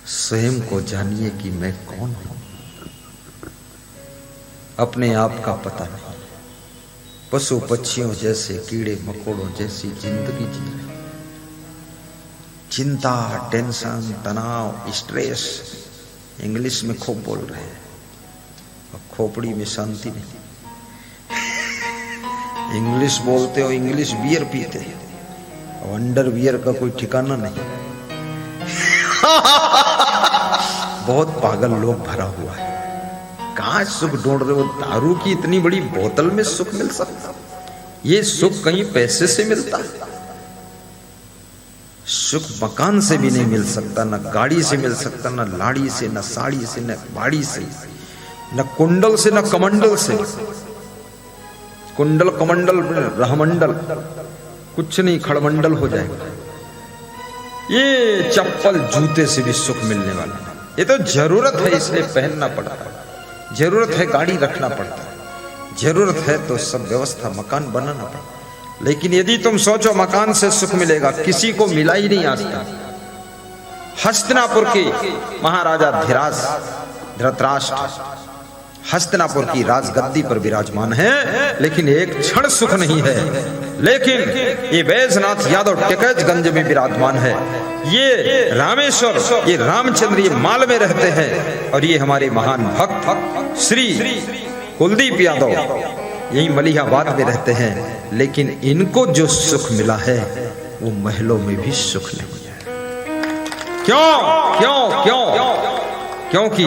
स्वयं को जानिए कि मैं कौन हूं। अपने आप का पता नहीं। पशु पक्षियों जैसे, कीड़े मकोड़ों जैसी जिंदगी जी रहे। चिंता, टेंशन, तनाव, स्ट्रेस इंग्लिश में खूब बोल रहे हैं और खोपड़ी में शांति नहीं। इंग्लिश बोलते हो, इंग्लिश बियर पीते और अंडर बियर का कोई ठिकाना नहीं। बहुत पागल लोग भरा हुआ है। कहाँ सुख ढूंढ रहे हो? दारू की इतनी बड़ी बोतल में सुख मिल सकता? ये सुख कहीं पैसे से मिलता है? सुख मकान से भी नहीं मिल सकता, न गाड़ी से मिल सकता, न लाड़ी से, न साड़ी से, न बाड़ी से, न कुंडल से, न कमंडल से। कुंडल कमंडल रहमंडल कुछ नहीं, खड़मंडल हो जाएगा। ये चप्पल जूते से भी सुख मिलने वाला है। ये तो जरूरत है इसलिए पहनना पड़ता है, जरूरत है गाड़ी रखना पड़ता है, जरूरत है तो सब व्यवस्था मकान बनाना पड़ता है। लेकिन यदि तुम सोचो मकान से सुख मिलेगा, किसी को मिला ही नहीं आज तक। हस्तिनापुर के महाराजा धृतराष्ट्र हस्तिनापुर की राजगद्दी पर विराजमान है, लेकिन एक क्षण सुख नहीं है। लेकिन ये बैजनाथ यादव टिकैतगंज में विराजमान है। ये रामेश्वर, ये रामचंद्र, ये माल में रहते हैं। और ये हमारे महान भक्त श्री कुलदीप यादव यही मलिहाबाद में रहते हैं। लेकिन इनको जो सुख मिला है वो महलों में भी सुख नहीं है। क्यों क्यों क्यों? क्योंकि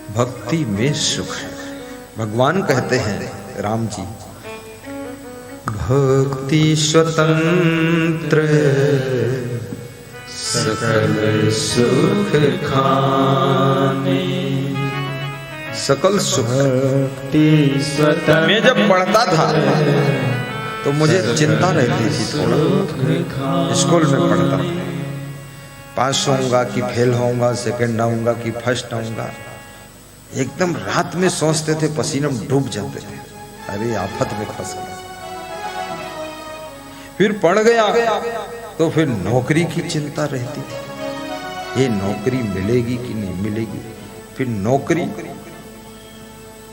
भक्ति में सुख है। भगवान कहते हैं, राम जी, भक्ति स्वतंत्र सकल सुख खाने। सकल सुख मैं जब पढ़ता था तो मुझे चिंता रहती थी थोड़ा। स्कूल में पढ़ता था, पास होऊंगा कि फेल होऊंगा, सेकंड आऊंगा कि फर्स्ट आऊंगा। एकदम रात में सोचते थे, पसीने में डूब जाते थे, अरे आफत में फंस गया। फिर पढ़ गया तो फिर नौकरी की चिंता रहती थी, ये नौकरी मिलेगी कि नहीं मिलेगी। फिर नौकरी,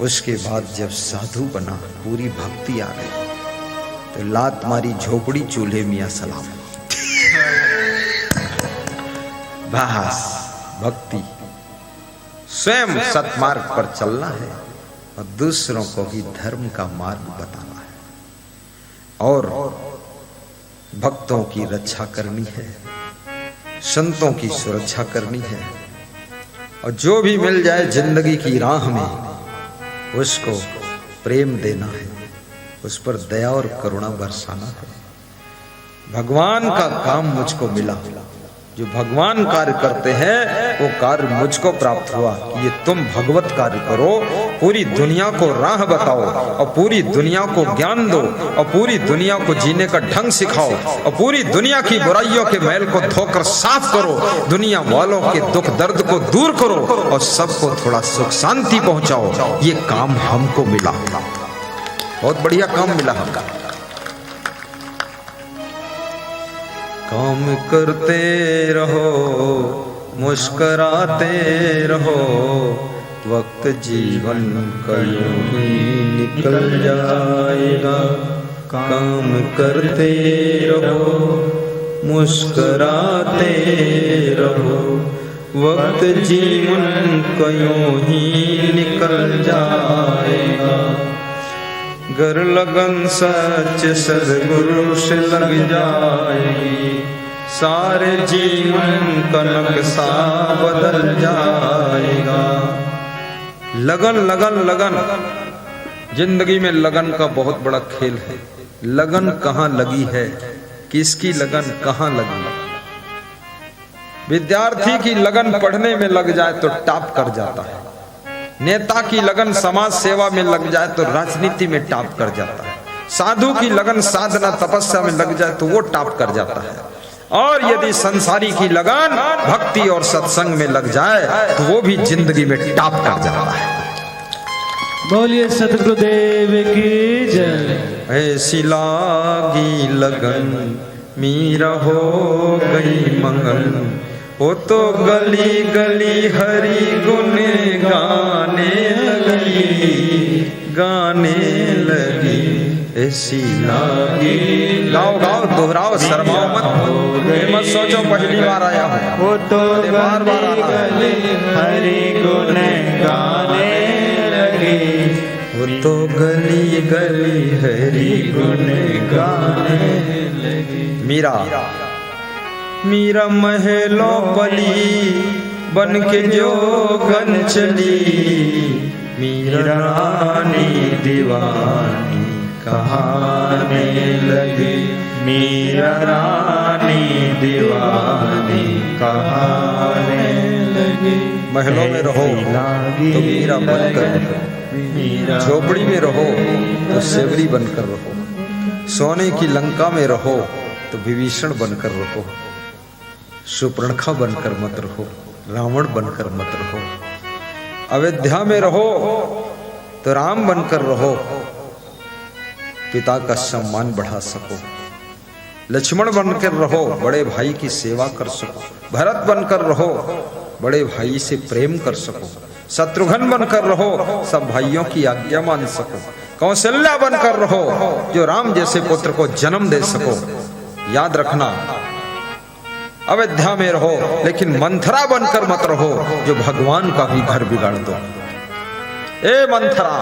उसके बाद जब साधु बना, पूरी भक्ति आ गई तो लात मारी झोपड़ी चूल्हे मियां सलाम। बस भक्ति, स्वयं सतमार्ग पर चलना है और दूसरों को भी धर्म का मार्ग बताना है और भक्तों की रक्षा करनी है, संतों की सुरक्षा करनी है। और जो भी मिल जाए जिंदगी की राह में उसको प्रेम देना है, उस पर दया और करुणा बरसाना है। भगवान का काम मुझको मिला, जो भगवान कार्य करते हैं वो कार्य मुझको प्राप्त हुआ कि ये तुम भगवत कार्य करो, पूरी दुनिया को राह बताओ और पूरी दुनिया को ज्ञान दो और पूरी दुनिया को जीने का ढंग सिखाओ और पूरी दुनिया की बुराइयों के मैल को धोकर साफ करो, दुनिया वालों के दुख दर्द को दूर करो और सबको थोड़ा सुख शांति पहुंचाओ। ये काम हमको मिला, बहुत बढ़िया काम मिला हमका। काम करते रहो, मुस्कुराते रहो, वक्त जीवन का यूं ही निकल जाएगा। काम करते रहो, मुस्कुराते रहो, वक्त जीवन का यूं ही निकल जाएगा। गर लगन सच सदगुरु से लग जाएगी, सारे जीवन का नक्शा बदल जाएगा। लगन लगन लगन, जिंदगी में लगन का बहुत बड़ा खेल है। लगन कहाँ लगी है, किसकी लगन कहाँ लगी? विद्यार्थी की लगन पढ़ने में लग जाए तो टॉप कर जाता है, नेता की लगन समाज सेवा में लग जाए तो राजनीति में टॉप कर जाता है, साधु की लगन साधना तपस्या में लग जाए तो वो टॉप कर जाता है, और यदि संसारी की लगन भक्ति और सत्संग में लग जाए तो वो भी जिंदगी में टॉप कर जाता है। बोलिए सतगुरुदेव की जय। ऐसी लागी लगन मीरा हो गई मंगन, वो तो गली गली हरि गुण गाने लगी ऐसी लागी। गाओ गाओ दोहराओ शर्माओ मत, मत सोचो पहली बार आया हूँ। वो तो बार बार गली हरि गुण गाने लगी। वो तो गली गली हरि गुण गाने लगी। मीरा महलों पली बन के जोगन चली। मीरा रानी दीवानी कहाने लगी। मीरा रानी दीवानी कहाने लगी। महलों में रहो तो मीरा बनकर रहो, झोपड़ी में रहो तो सेवरी बनकर रहो, सोने की लंका में रहो तो विभीषण बनकर रहो, सुपर्णखा बनकर मत रहो, रावण बनकर मत रहो। अयोध्या में रहो तो राम बनकर रहो, पिता का सम्मान बढ़ा सको। लक्ष्मण बनकर रहो, बड़े भाई की सेवा कर सको। भरत बनकर रहो, बड़े भाई से प्रेम कर सको। शत्रुघ्न बनकर रहो, सब भाइयों की आज्ञा मान सको। कौशल्या बनकर रहो, जो राम जैसे पुत्र को जन्म दे सको। याद रखना, अयोध्या में रहो लेकिन मंथरा बनकर मत रहो, जो भगवान का भी घर बिगाड़ दो। ए मंथरा,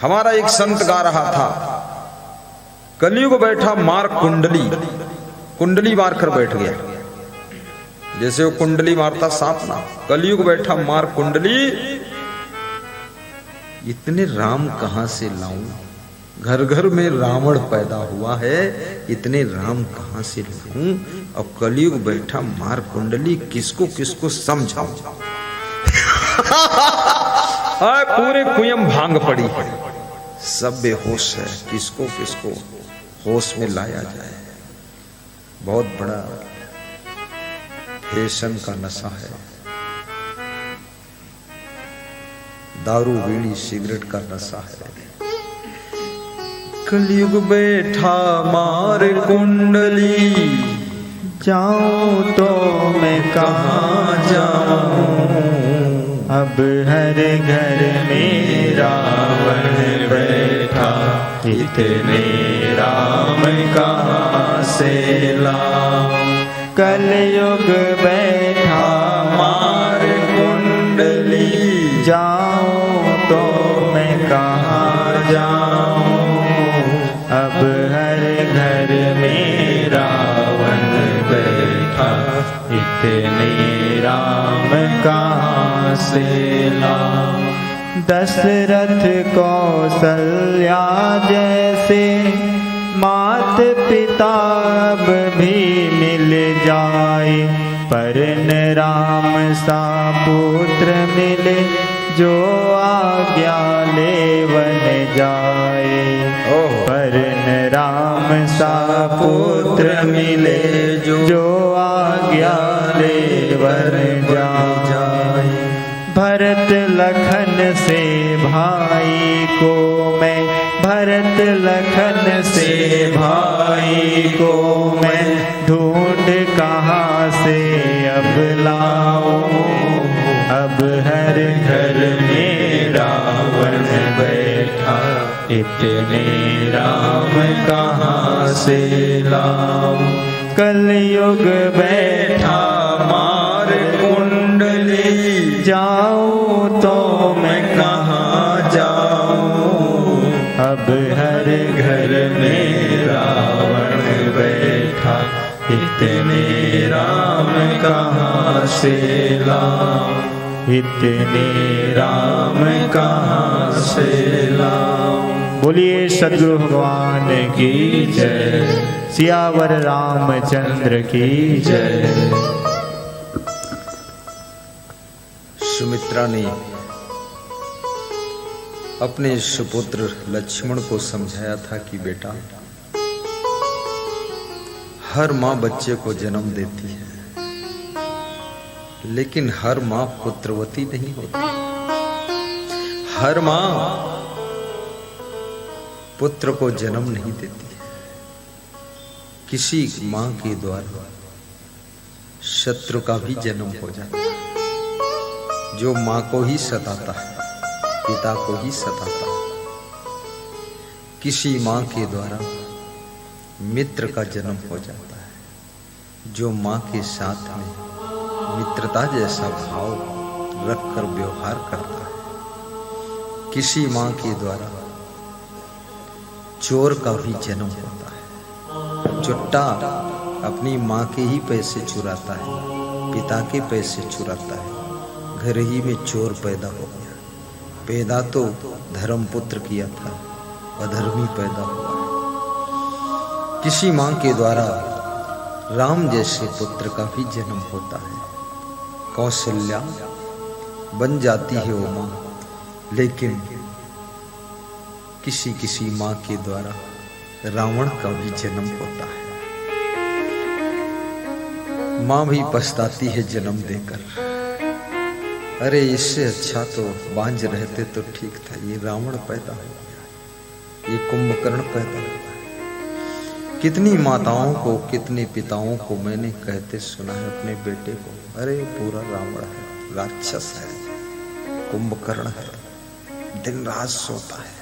हमारा एक संत गा रहा था, कलयुग बैठा मार कुंडली, कुंडली मार कर बैठ गया। जैसे वो कुंडली मारता सांप ना, कलयुग बैठा मार कुंडली। इतने राम कहां से लाऊं, घर घर में रावण पैदा हुआ है, इतने राम कहां से लाऊं। अब कलयुग बैठा मार कुंडली, किसको किसको समझाऊं। पूरे कुयम भांग पड़ी है, सब बेहोश है, किसको किसको होश में लाया जाए। बहुत बड़ा फैशन का नशा है, दारू बीड़ी सिगरेट का नशा है। कलयुग बैठा मार कुंडली, जाऊं तो मैं कहाँ जाऊं। अब हर घर में रावण बैठा, इतने राम कहाँ से लाऊं। कलयुग बैठा मार कुंडली, जाऊं तो मैं कहाँ जाऊं। अब हर घर में रावण बैठा, इतने राम कहाँ से लाऊं। दशरथ कौशल्या जैसे मात पिता भी मिल जाए, पर न राम सा पुत्र मिले, जो आज्ञा ले वन जाए। पर न राम सा पुत्र मिले, जो आज्ञा ले वन जाए। भरत लखन से भाई को मैं, भरत लखन से भाई को मैं, ढूंढ कहाँ से अब लाऊं। अब हर घर में रावण बैठा, इतने राम कहाँ से लाऊं। कलयुग बैठा मार कुंडली, जाऊं तो मैं कहाँ जाऊं। अब हर घर में रावण बैठा, इतने राम कहाँ से लाऊं। इतने राम कहाँ से लाऊं। बोलिए सद्गुरु भगवान की जय, सियावर रामचंद्र की जय। सुमित्रा ने अपने सुपुत्र लक्ष्मण को समझाया था कि बेटा, हर माँ बच्चे को जन्म देती है, लेकिन हर माँ पुत्रवती नहीं होती। हर माँ पुत्र को जन्म नहीं देती है। किसी माँ के द्वारा शत्रु का भी जन्म हो जाता है। जो माँ को ही सताता है, पिता को ही सताता है, किसी माँ के द्वारा मित्र का जन्म हो जाता है। जो माँ के साथ में मित्रता जैसा भाव रखकर व्यवहार करता है, किसी माँ के द्वारा चोर का भी जन्म होता है। चुट्टा अपनी माँ के ही पैसे चुराता है, पिता के पैसे चुराता है, घर ही में चोर पैदा हो गया। पैदा तो धर्मपुत्र किया था, अधर्मी पैदा हुआ है। किसी माँ के द्वारा राम जैसे पुत्र का भी जन्म होता है। कौशल्या बन जाती है वो माँ, लेकिन किसी किसी माँ के द्वारा रावण का भी जन्म होता है। माँ भी पछताती है जन्म देकर, अरे इससे अच्छा तो बांझ रहते तो ठीक था। ये रावण पैदा हो गया, ये कुंभकर्ण पैदा हुआ। कितनी माताओं को, कितने पिताओं को मैंने कहते सुना है अपने बेटे को, अरे पूरा रावण है, राक्षस है, कुंभकर्ण है, दिन रात सोता है,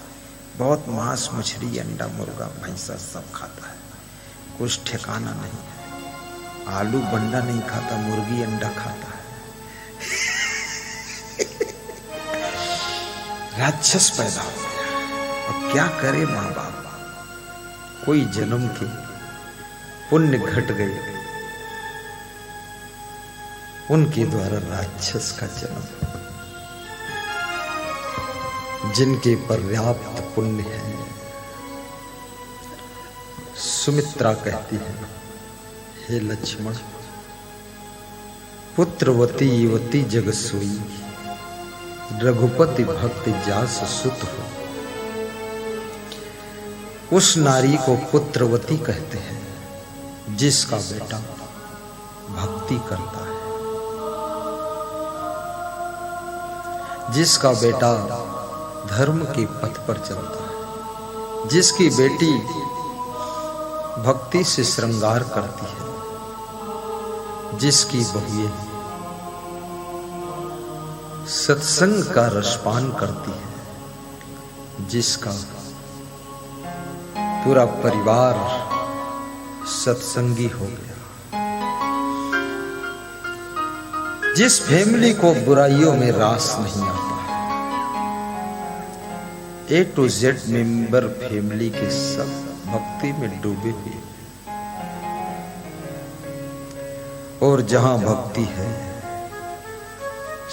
बहुत मांस मछली अंडा मुर्गा भैंसा सब खाता है, कुछ ठिकाना नहीं है, आलू बंडा नहीं खाता, मुर्गी अंडा खाता है। राक्षस पैदा हो गया। अब क्या करे माँ बाप? कोई जन्म के पुण्य घट गए, उनके द्वारा राक्षस का जन्म। जिनके पर्याप्त पुण्य है, सुमित्रा कहती है, हे लक्ष्मण, पुत्रवती युवती जग सोई, रघुपति भक्त जास सुत हो। उस नारी को पुत्रवती कहते हैं जिसका बेटा भक्ति करता है, जिसका बेटा धर्म के पथ पर चलता है, जिसकी बेटी भक्ति से श्रृंगार करती है, जिसकी बहुएं सत्संग का रसपान करती है, जिसका पूरा परिवार सत्संगी हो गया, जिस फैमिली को बुराइयों में रास नहीं आता, A to Z member family के सब भक्ति में डूबे हुए। और जहां भक्ति है,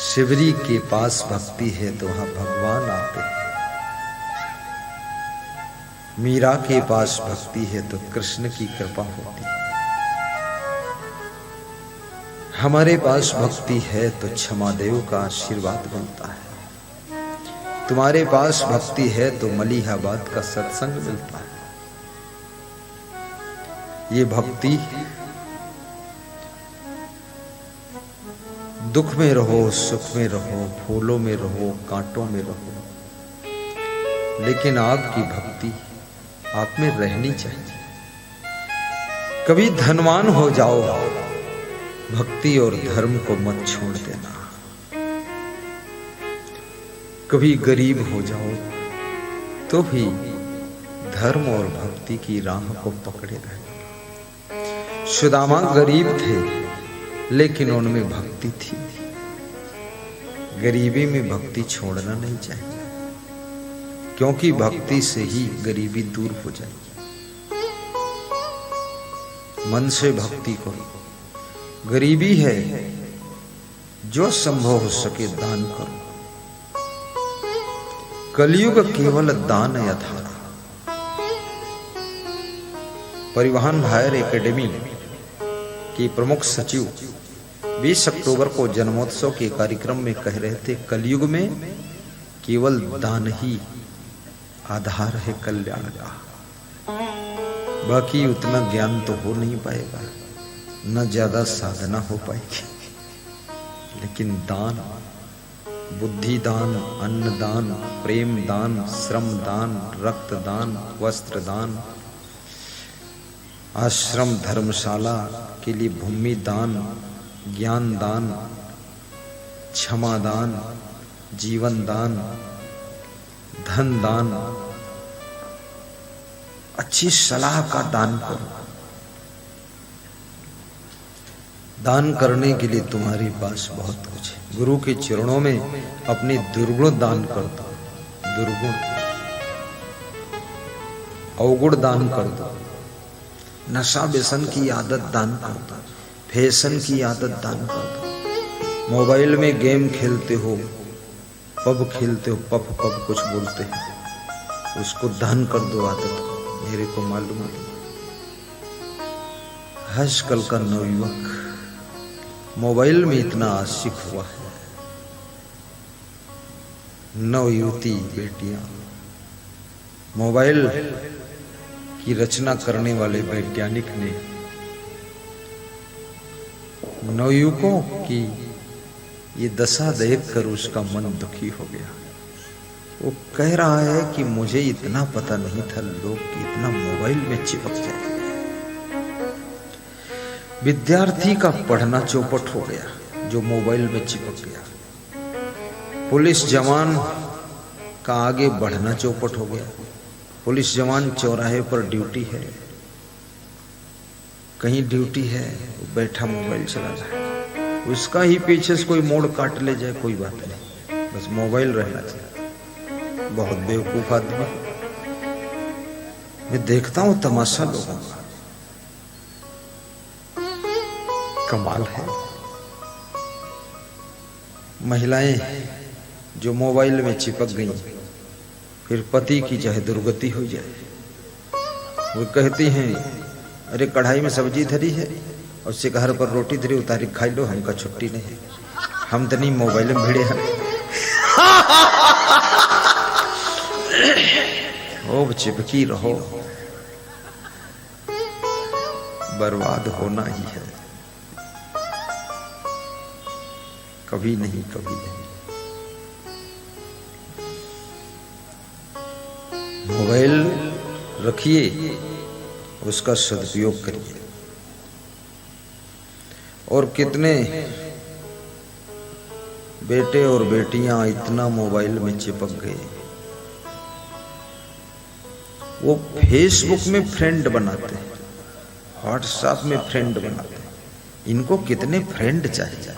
शिवरी के पास भक्ति है तो वहां भगवान आते हैं। मीरा के पास भक्ति है तो कृष्ण की कृपा होती है। हमारे पास भक्ति है तो क्षमादेव का आशीर्वाद बनता है। तुम्हारे पास भक्ति है तो मलिहाबाद का सत्संग मिलता है। ये भक्ति दुख में रहो, सुख में रहो, फूलों में रहो, कांटों में रहो, लेकिन आपकी भक्ति आप में रहनी चाहिए। कभी धनवान हो जाओ, भक्ति और धर्म को मत छोड़ देना। कभी गरीब हो जाओ तो भी धर्म और भक्ति की राह को पकड़े रहना। सुदामा गरीब थे लेकिन उनमें भक्ति थी। गरीबी में भक्ति छोड़ना नहीं चाहिए, क्योंकि भक्ति से ही गरीबी दूर हो जाएगी। मन से भक्ति करो। गरीबी है, जो संभव हो सके दान करो। कलयुग केवल दान यथारा। परिवहन हायर एकेडमी के प्रमुख सचिव 20 अक्टूबर को जन्मोत्सव के कार्यक्रम में कह रहे थे, कलयुग में केवल दान ही आधार है कल्याण का। बाकी उतना ज्ञान तो हो नहीं पाएगा, न ज्यादा साधना हो पाएगी, लेकिन दान, बुद्धि दान, अन्न दान, प्रेम दान, श्रम दान, रक्त दान, वस्त्र दान, आश्रम धर्मशाला के लिए भूमि दान, ज्ञान दान, क्षमा दान, जीवन दान, धन दान, अच्छी सलाह का दान करो। दान करने के लिए तुम्हारे पास बहुत कुछ है। गुरु के चरणों में अपने दुर्गुण दान कर दो, दुर्गुण अवगुण दान कर दो, नशा व्यसन की आदत दान कर दो, फैशन की आदत दान कर दो। मोबाइल में गेम खेलते हो, पब खेलते हो, पब कुछ बोलते हैं, उसको दान कर दो आदत को। मेरे को मालूम है आजकल का नवयुवक मोबाइल में इतना आशिक हुआ है। नवयुवती बेटियां, मोबाइल की रचना करने वाले वैज्ञानिक ने नवयुवकों की ये दशा देखकर उसका मन दुखी हो गया। वो कह रहा है कि मुझे इतना पता नहीं था लोग कि इतना मोबाइल में चिपक जाए। विद्यार्थी का पढ़ना चौपट हो गया जो मोबाइल में चिपक गया। पुलिस जवान का आगे बढ़ना चौपट हो गया। पुलिस जवान चौराहे पर ड्यूटी है, कहीं ड्यूटी है, वो बैठा मोबाइल चला रहा है। उसका ही पीछे से कोई मोड़ काट ले जाए कोई बात नहीं, बस मोबाइल रहना चाहिए। बहुत बेवकूफ आदमी। मैं देखता हूं तमाशा लोगों का, कमाल है। महिलाएं जो मोबाइल में चिपक गई, फिर पति की चाहे दुर्गति हो जाए, वो कहती हैं अरे कढ़ाई में सब्जी धरी है और शिकार पर रोटी धरी, उतारी खाई लो, हमका छुट्टी नहीं, हम तो नहीं मोबाइल में भिड़े हैं। खूब चिपकी रहो, बर्बाद होना ही है, कभी नहीं कभी नहीं। मोबाइल रखिए, उसका सदुपयोग करिए। और कितने बेटे और बेटियां इतना मोबाइल में चिपक गए, वो फेसबुक में फ्रेंड बनाते हैं, व्हाट्सएप में फ्रेंड बनाते हैं। इनको कितने फ्रेंड चाहिए?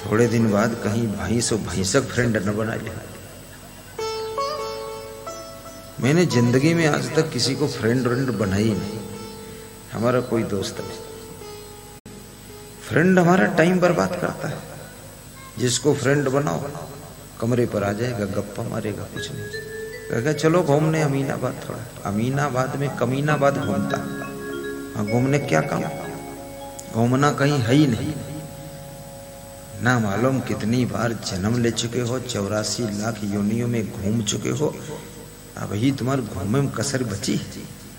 थोड़े दिन बाद कहीं भैंस और भैंसक फ्रेंड न बना ले। मैंने जिंदगी में आज तक किसी को फ्रेंड बनाई नहीं। हमारा कोई दोस्त नहीं। फ्रेंड हमारा टाइम बर्बाद करता है। जिसको फ्रेंड बनाओ कमरे पर आ जाएगा, गप्पा मारेगा, कुछ नहीं, कहेगा चलो घूमने अमीनाबाद। थोड़ा अमीनाबाद में कमीनाबाद घूमता, हाँ घूमने क्या काम, घूमना कहीं है ही नहीं। ना मालूम कितनी बार जन्म ले चुके हो, 84 लाख योनियों में घूम चुके हो, अब ही तुम्हारे घूमे में कसर बची,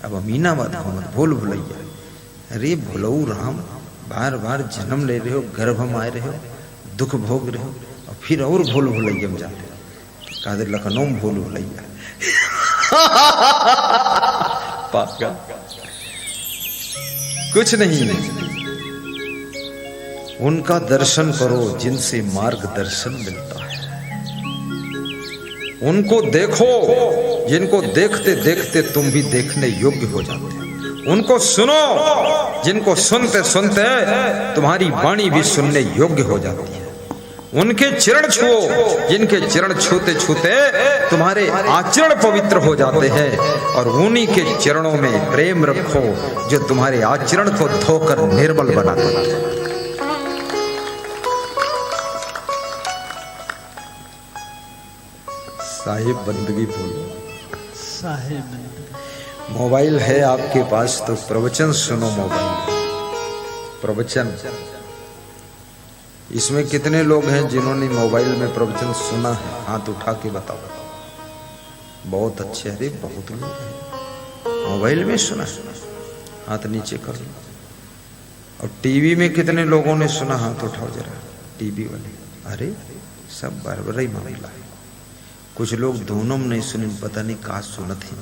अब अमीनाबाद घूमत भूल भुलैया। अरे भुलऊ राम, बार बार जन्म ले रहे हो, गर्भ में आए रहे हो, दुख भोग रहे हो, और फिर और भूल भुलैया में जाते हो। कादर लखनऊ में भूल भुलैया। पागल, कुछ नहीं। उनका दर्शन करो जिनसे मार्गदर्शन मिलता है। उनको देखो जिनको देखते देखते तुम भी देखने योग्य हो जाते हो। उनको सुनो जिनको सुनते सुनते तुम्हारी वाणी भी सुनने योग्य हो जाती है। उनके चरण छुओ जिनके चरण छूते छूते तुम्हारे आचरण पवित्र हो जाते हैं। और उन्हीं के चरणों में प्रेम रखो जो तुम्हारे आचरण को धोकर निर्मल बना देते हैं। साहिब बंदगी बोलो, साहिब मोबाइल है आपके पास तो प्रवचन सुनो। मोबाइल प्रवचन, इसमें कितने लोग हैं जिन्होंने मोबाइल में प्रवचन सुना है? हाथ उठा के बताओ। बहुत अच्छे, अरे बहुत लोग हैं मोबाइल में सुना। हाथ नीचे कर लो। और टीवी में कितने लोगों ने सुना? हाथ उठाओ जरा, टीवी वाले। अरे सब बराबर ही मामला है। कुछ लोग दोनों में नहीं सुने, पता नहीं कहा सुनत ही।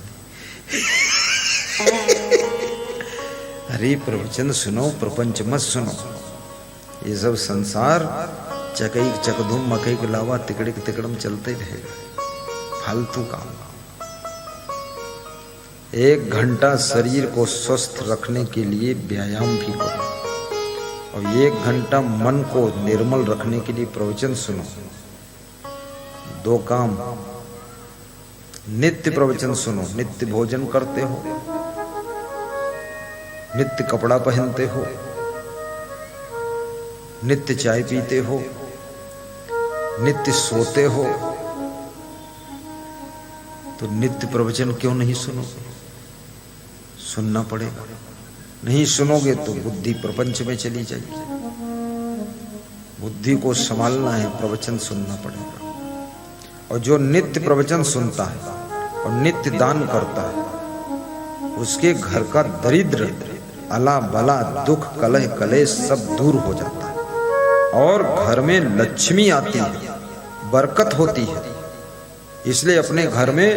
अरे प्रवचन सुनो, प्रपंच मत सुनो। ये सब संसार चकई चकधुम मकई के अलावा तिकड़े के तिकड़म चलते रहेगा, फालतू काम। 1 घंटा शरीर को स्वस्थ रखने के लिए व्यायाम भी करो, और 1 घंटा मन को निर्मल रखने के लिए प्रवचन सुनो। 2 काम, नित्य प्रवचन सुनो, नित्य भोजन करते हो, नित्य कपड़ा पहनते हो, नित्य चाय पीते हो, नित्य सोते हो, तो नित्य प्रवचन क्यों नहीं सुनोगे? सुनना पड़ेगा। नहीं सुनोगे तो बुद्धि प्रपंच में चली जाएगी। बुद्धि को संभालना है, प्रवचन सुनना पड़ेगा। और जो नित्य प्रवचन सुनता है और नित्य दान करता है, उसके घर का दरिद्र, अला बला, दुख, कलह कलेश सब दूर हो जाता है और घर में लक्ष्मी आती है, बरकत होती है। इसलिए अपने घर में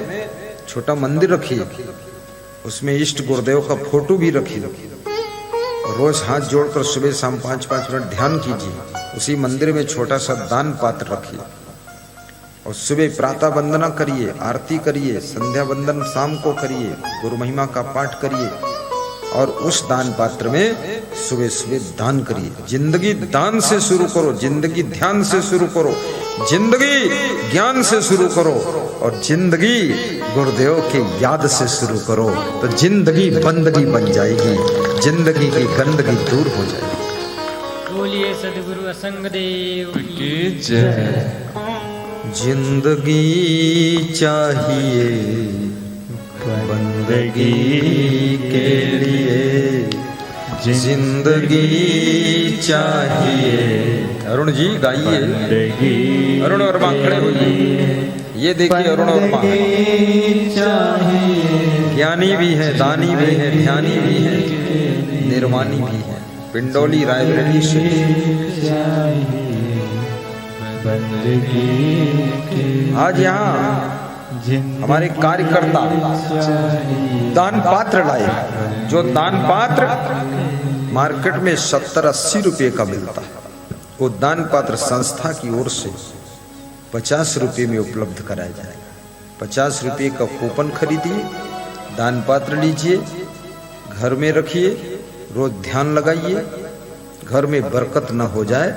छोटा मंदिर रखिए, उसमें इष्ट गुरुदेव का फोटो भी रखिए, रोज हाथ जोड़कर सुबह शाम 5-5 मिनट ध्यान कीजिए। उसी मंदिर में छोटा सा दान पात्र रखिए और सुबह प्रातः वंदना करिए, आरती करिए, संध्या वंदन शाम को करिए, गुरु महिमा का पाठ करिए और उस दान पात्र में सुबह सुबह दान करिए। जिंदगी दान से शुरू करो, जिंदगी ध्यान से शुरू करो, जिंदगी ज्ञान से शुरू करो और जिंदगी गुरुदेव के याद से शुरू करो, तो जिंदगी बंदगी बन जाएगी, जिंदगी की गंदगी दूर हो जाएगी। बोलिए सद्गुरु असंग देव की जय। जिंदगी चाहिए बंदगी के लिए, जिंदगी चाहिए। अरुण जी गाइए, अरुण वर्मा खड़े होइए। ये देखिए अरुण वर्मा ज्ञानी भी है, दानी भी है, ध्यानी भी है, निर्माणी भी है। पिंडोली रायबरेली से आज यहाँ हमारे कार्यकर्ता दान पात्र लाए, जो दान पात्र मार्केट में 70-80 रुपये का मिलता है, वो दान पात्र संस्था की ओर से 50 रुपये में उपलब्ध कराया जाएगा। 50 रुपये का कूपन खरीदिए, दान पात्र लीजिए, घर में रखिए, रोज ध्यान लगाइए। घर में बरकत न हो जाए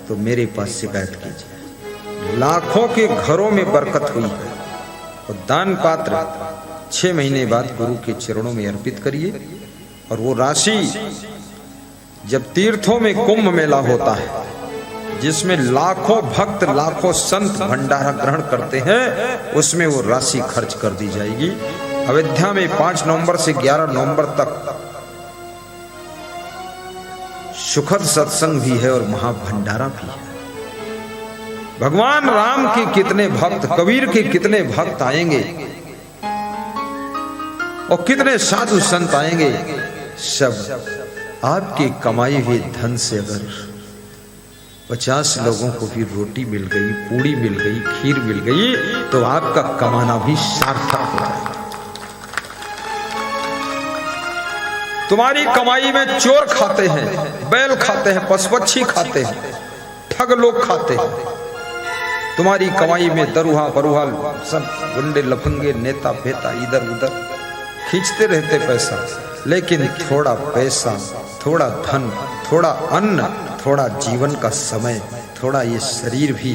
तो मेरे पास शिकायत कीजिए। लाखों के घरों में बरकत हुई है। और दान पात्र 6 महीने बाद गुरु के चरणों में अर्पित करिए और वो राशि जब तीर्थों में कुंभ मेला होता है, जिसमें लाखों भक्त, लाखों संत भंडारा ग्रहण करते हैं, उसमें वो राशि खर्च कर दी जाएगी। अयोध्या में 5 नवंबर से 11 नवंबर तक सुखद सत्संग भी है और महाभंडारा भी है। भगवान राम के कितने भक्त, कबीर के कितने भक्त आएंगे और कितने साधु संत आएंगे। सब आपके कमाई हुए धन से अगर 50 लोगों को भी रोटी मिल गई, पूड़ी मिल गई, खीर मिल गई, तो आपका कमाना भी सार्थक हो जाएगा। तुम्हारी कमाई में चोर खाते हैं, बैल खाते हैं, पशुपक्षी खाते हैं, ठग लोग खाते हैं। तुम्हारी कमाई में दरुहा बरुहा सब गुंडे लफंगे नेता फेता इधर उधर खींचते रहते पैसा, लेकिन थोड़ा पैसा, थोड़ा धन, थोड़ा अन्न, थोड़ा जीवन का समय, थोड़ा ये शरीर भी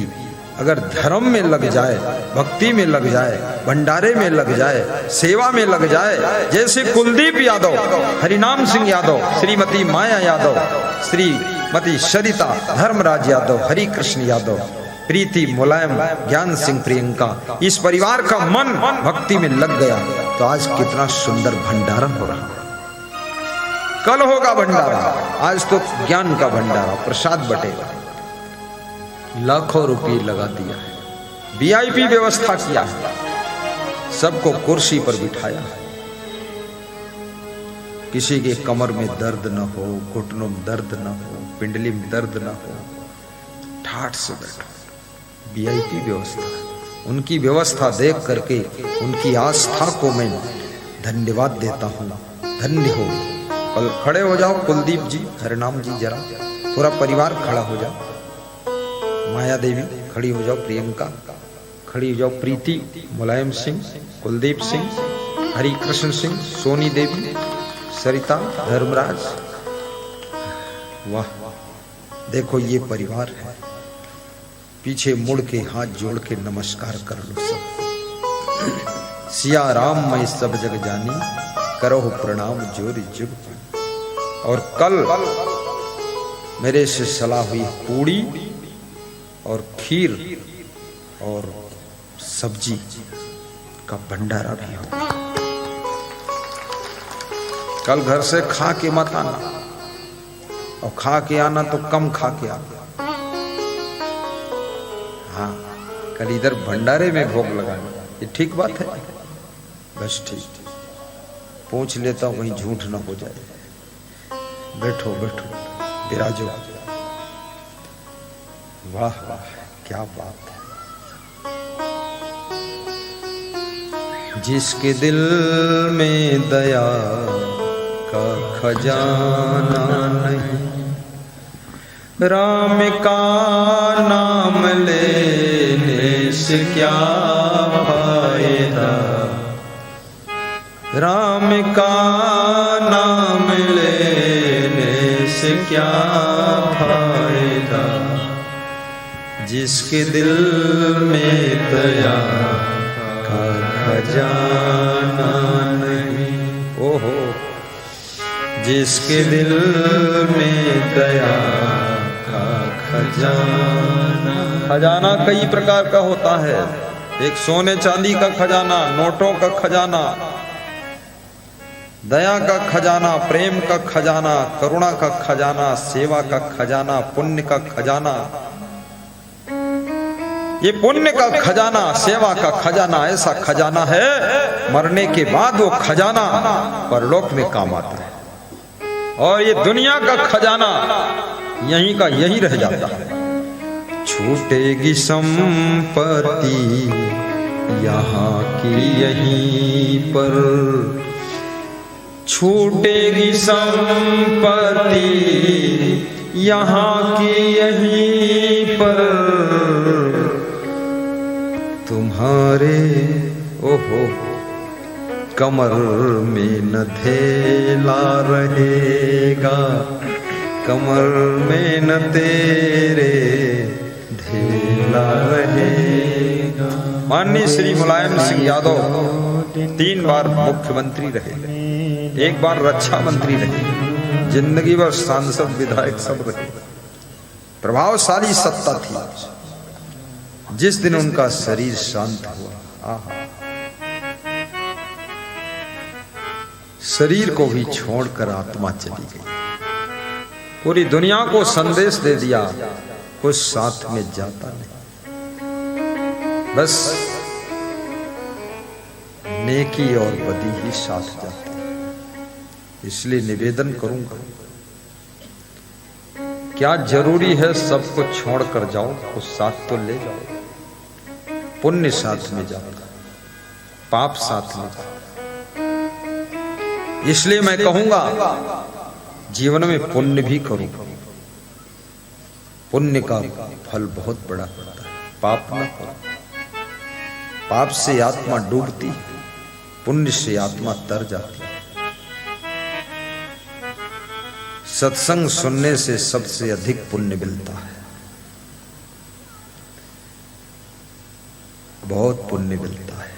अगर धर्म में लग जाए, भक्ति में लग जाए, भंडारे में लग जाए, सेवा में लग जाए, जैसे कुलदीप यादव, हरिनाम सिंह यादव, श्रीमती माया यादव, श्रीमती सरिता, धर्मराज यादव, हरि कृष्ण यादव, प्रीति मुलायम, ज्ञान सिंह प्रियंका, इस परिवार का मन भक्ति में लग गया तो आज कितना सुंदर भंडारा हो रहा है। कल होगा भंडारा, आज तो ज्ञान का भंडारा, प्रसाद बटेगा। लाखों रुपये लगा दिया है, वीआईपी व्यवस्था किया है, सबको कुर्सी पर बिठाया है। किसी के कमर में दर्द न हो, घुटनों में दर्द न हो, पिंडली में दर्द न हो, ठाठ से बैठो। वीआईपी व्यवस्था, उनकी व्यवस्था देख करके उनकी आस्था को मैं धन्यवाद देता हूँ। धन्य हो। कल खड़े हो जाओ कुलदीप जी, हरिनाम जी, जरा पूरा परिवार खड़ा हो जाओ। माया देवी खड़ी हो जाओ, प्रियंका खड़ी हो जाओ, प्रीति, मुलायम सिंह, कुलदीप सिंह, हरि कृष्ण सिंह, सोनी देवी, सरिता, धर्मराज। वाह, देखो ये परिवार है। पीछे मुड़ के हाथ जोड़ के नमस्कार कर लो सब। सिया राम मैं सब जग जानी, करो प्रणाम जोर जुग। और कल मेरे से सलाह हुई पूड़ी और खीर और सब्जी का भंडारा भी होगा। कल घर से खा के मत आना, और खा के आना तो कम खा के आना। हाँ, कल इधर भंडारे में भोग लगाना, ये ठीक बात है? बस ठीक, पूछ लेता हूं कहीं झूठ ना हो जाए। बैठो बैठो, विराजो। वाह वाह, क्या बात है। जिसके दिल में दया का खजाना नहीं, राम का नाम लेने से क्या फायदा, राम का नाम लेने से क्या फायदा। जिसके दिल में दया का खजाना नहीं, ओहो, जिसके दिल में दया का खजाना। खजाना कई प्रकार का होता है। एक सोने चांदी का खजाना, नोटों का खजाना, दया का खजाना, प्रेम का खजाना, करुणा का खजाना, सेवा का खजाना, पुण्य का खजाना। ये पुण्य का खजाना, सेवा का खजाना ऐसा खजाना है, मरने के बाद वो खजाना परलोक में काम आता है। और ये दुनिया का खजाना यहीं का यहीं रह जाता है। छूटेगी संपत्ति यहाँ की यहीं पर, छूटेगी संपत्ति यहाँ की यहीं पर। तुम्हारे ओहो कमर में न थैला रहेगा, कमर में न तेरे धेला रहेगा। माननीय श्री मुलायम सिंह यादव 3 बार मुख्यमंत्री रहे, 1 बार रक्षा मंत्री रहे, जिंदगी भर सांसद विधायक सब रहे। प्रभावशाली सत्ता थी। जिस दिन उनका शरीर शांत हुआ, आहा, शरीर को भी छोड़कर आत्मा चली गई। पूरी दुनिया को संदेश दे दिया, कुछ साथ में जाता नहीं, बस नेकी और बदी ही साथ जाती है। इसलिए निवेदन करूंगा, क्या जरूरी है सब कुछ छोड़कर जाओ, कुछ साथ तो ले जाओ। पुण्य साथ में जाता, पाप साथ में जाता। इसलिए मैं कहूंगा जीवन में पुण्य भी करो। पुण्य का फल बहुत बड़ा होता है, पाप न करो। पाप से आत्मा डूबती है, पुण्य से आत्मा तर जाती है। सत्संग सुनने से सबसे अधिक पुण्य मिलता है, बहुत पुण्य मिलता है।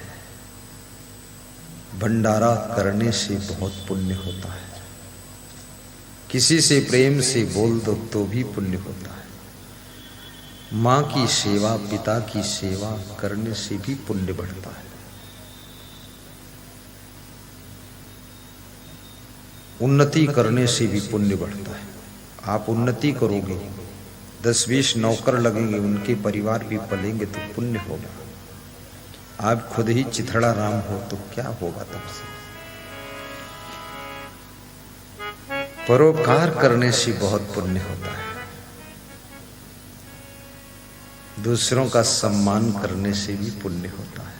भंडारा करने से बहुत पुण्य होता है। किसी से प्रेम से बोल दो तो भी पुण्य होता है। माँ की सेवा, पिता की सेवा करने से भी पुण्य बढ़ता है। उन्नति करने से भी पुण्य बढ़ता है। आप उन्नति करोगे, 10-20 नौकर लगेंगे, उनके परिवार भी पलेंगे तो पुण्य होगा। आप खुद ही चिथड़ा राम हो तो क्या होगा तब से। परोपकार करने से बहुत पुण्य होता है। दूसरों का सम्मान करने से भी पुण्य होता है।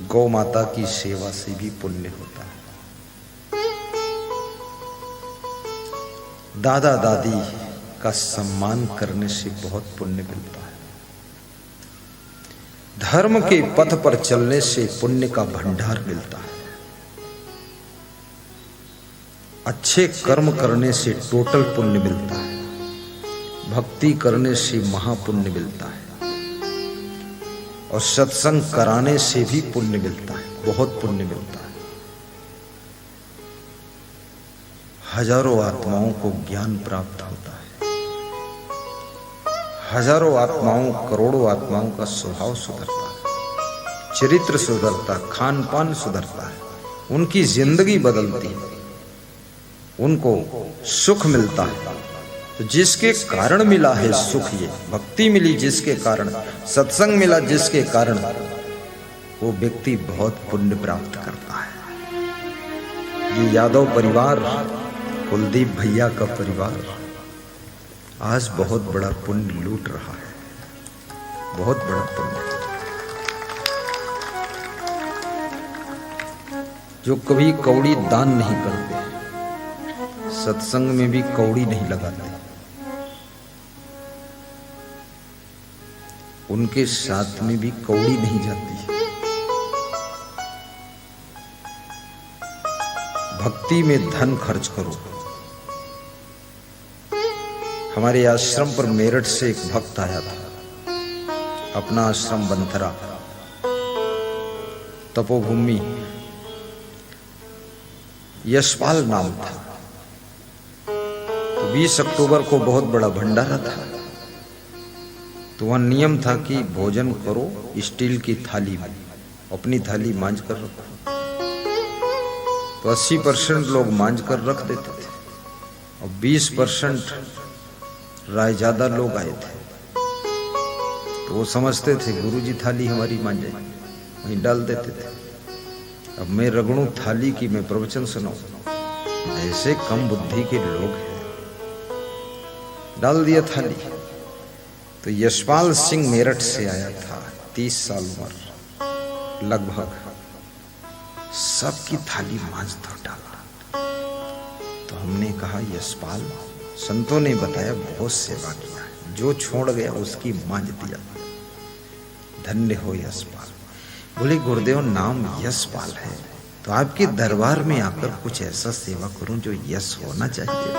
गौ माता की सेवा से भी पुण्य होता है। दादा दादी का सम्मान करने से बहुत पुण्य मिलता है। धर्म के पथ पर चलने से पुण्य का भंडार मिलता है। अच्छे कर्म करने से टोटल पुण्य मिलता है। भक्ति करने से महापुण्य मिलता है। और सत्संग कराने से भी पुण्य मिलता है, बहुत पुण्य मिलता है। हजारों आत्माओं को ज्ञान प्राप्त होता है। हजारों आत्माओं, करोड़ों आत्माओं का स्वभाव सुधरता है, चरित्र सुधरता, खान पान सुधरता है, उनकी जिंदगी बदलती है, उनको सुख मिलता है। तो जिसके कारण मिला है सुख, ये भक्ति मिली जिसके कारण, सत्संग मिला जिसके कारण, वो व्यक्ति बहुत पुण्य प्राप्त करता है। ये यादव परिवार, कुलदीप भैया का परिवार आज बहुत बड़ा पुण्य लूट रहा है, बहुत बड़ा पुण्य। जो कभी कौड़ी दान नहीं करते, सत्संग में भी कौड़ी नहीं लगाते, उनके साथ में भी कौड़ी नहीं जाती। भक्ति में धन खर्च करो। हमारे आश्रम पर मेरठ से एक भक्त आया था, अपना आश्रम बनथरा, तपोभूमि, यशपाल नाम था। तो 20 अक्टूबर को बहुत बड़ा भंडारा था। तो वहां नियम था कि भोजन करो स्टील की थाली में, अपनी थाली मांझ कर रखो। तो 80% लोग मांझ कर रख देते थे और 20% राय ज्यादा लोग आए थे। तो वो समझते थे गुरुजी थाली हमारी मांझे, वहीं डाल देते थे। अब मैं रगड़ू थाली की, मैं प्रवचन सुनाऊं, ऐसे कम बुद्धि के लोग हैं। डाल दिया थाली। तो यशपाल सिंह मेरठ से आया था, 30 साल उम्र लगभग, सबकी थाली मांझ तो डाला। तो हमने कहा यशपाल, संतों ने बताया बहुत सेवा किया, जो छोड़ गया उसकी मांझ दिया, धन्य हो यशपाल। बोले गुरुदेव नाम यशपाल है, तो आपके दरबार में आकर कुछ ऐसा सेवा करूं जो यश होना चाहिए।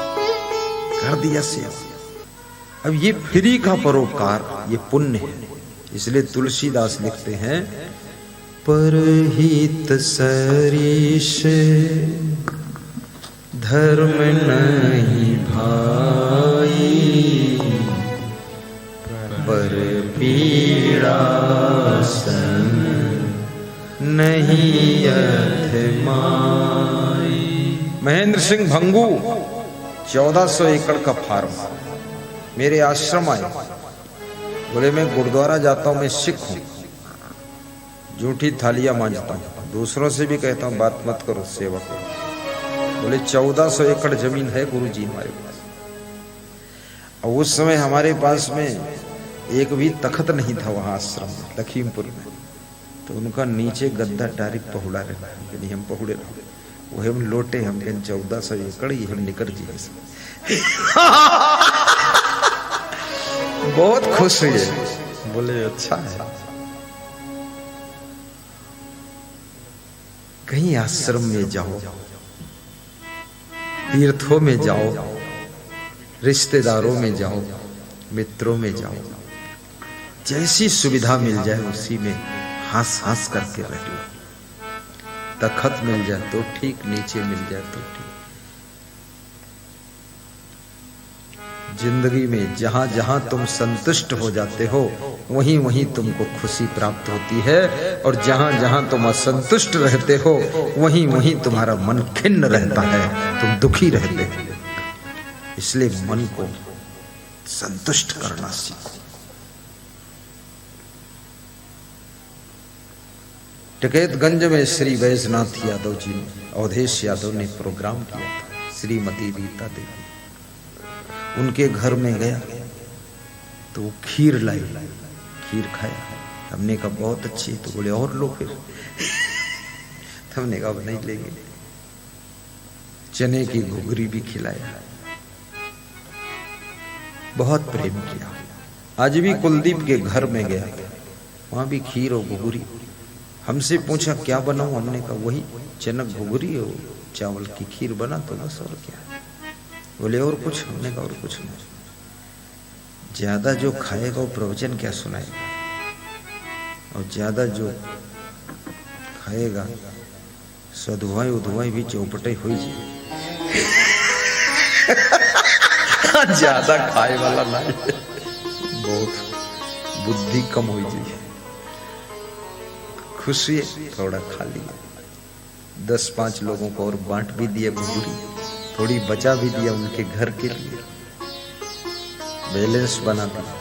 कर दिया सेवा। अब ये फ्री का परोपकार, ये पुण्य है। इसलिए तुलसीदास लिखते हैं, परहित सरीश धर्म नहीं भाई, पर पीड़ा सन नहीं अधमाई। महेंद्र सिंह भंगू 1400 एकड़ का फार्म मेरे आश्रम आए। बोले मैं गुरुद्वारा जाता हूं, मैं सिख हूं, जूठी थालियां मांझता हूं, दूसरों से भी कहता हूं बात मत करो, सेवा करो। बोले 1400 एकड़ जमीन है गुरुजी हमारे पास। और उस समय हमारे पास में एक भी तख्त नहीं था वहां आश्रम में, लखीमपुर में। तो उनका नीचे गद्दा डायरेक्ट पहुड़ा रहा, नहीं हम पहुड़े रहे, वो हम लोटे, हम 1400 एकड़ ही हम निकल जी। बहुत खुश हुए, बोले अच्छा है। कहीं आश्रम में जाओ, तीर्थों में जाओ, रिश्तेदारों में जाओ, मित्रों में जाओ, जैसी सुविधा मिल जाए उसी में हंस हंस करके रह लो। तखत मिल जाए तो ठीक, नीचे मिल जाए तो ठीक। जिंदगी में जहां जहां तुम संतुष्ट हो जाते हो, वहीं वहीं तुमको खुशी प्राप्त होती है। और जहां जहां तुम असंतुष्ट रहते हो, वहीं वहीं तुम्हारा मन खिन्न रहता है, तुम दुखी रहते हो। इसलिए मन को संतुष्ट करना सीखो। टिकैतगंज में श्री वैजनाथ यादव जी ने, अवधेश यादव ने प्रोग्राम किया था, श्रीमती रीता देवी। उनके घर में गया तो वो खीर लाई, खीर खाया। हमने कहा बहुत अच्छी, तो बोले और लो फिर। हमने कहा नहीं लेंगे। चने की घुघरी भी खिलाया, बहुत प्रेम किया। आज भी कुलदीप के घर में गया, वहां भी खीर और घुघरी। हमसे पूछा क्या बनाऊं, हमने कहा वही चनक घुघरी और चावल की खीर बना तो बस, और क्या। बोले और कुछ, हमने कहा और कुछ नहीं। ज्यादा जो खाएगा वो प्रवचन क्या सुनाएगा, और ज्यादा जो खाएगा सधुआई उधुआई भी चौपटे हो जाए। ज्यादा खाए वाला नहीं, बहुत बुद्धि कम हो जाए। खुशी थोड़ा खा लिया, 10-5 लोगों को और बांट भी दिया घुघरी, थोड़ी बचा भी दिया उनके घर के लिए, बैलेंस बना दिया।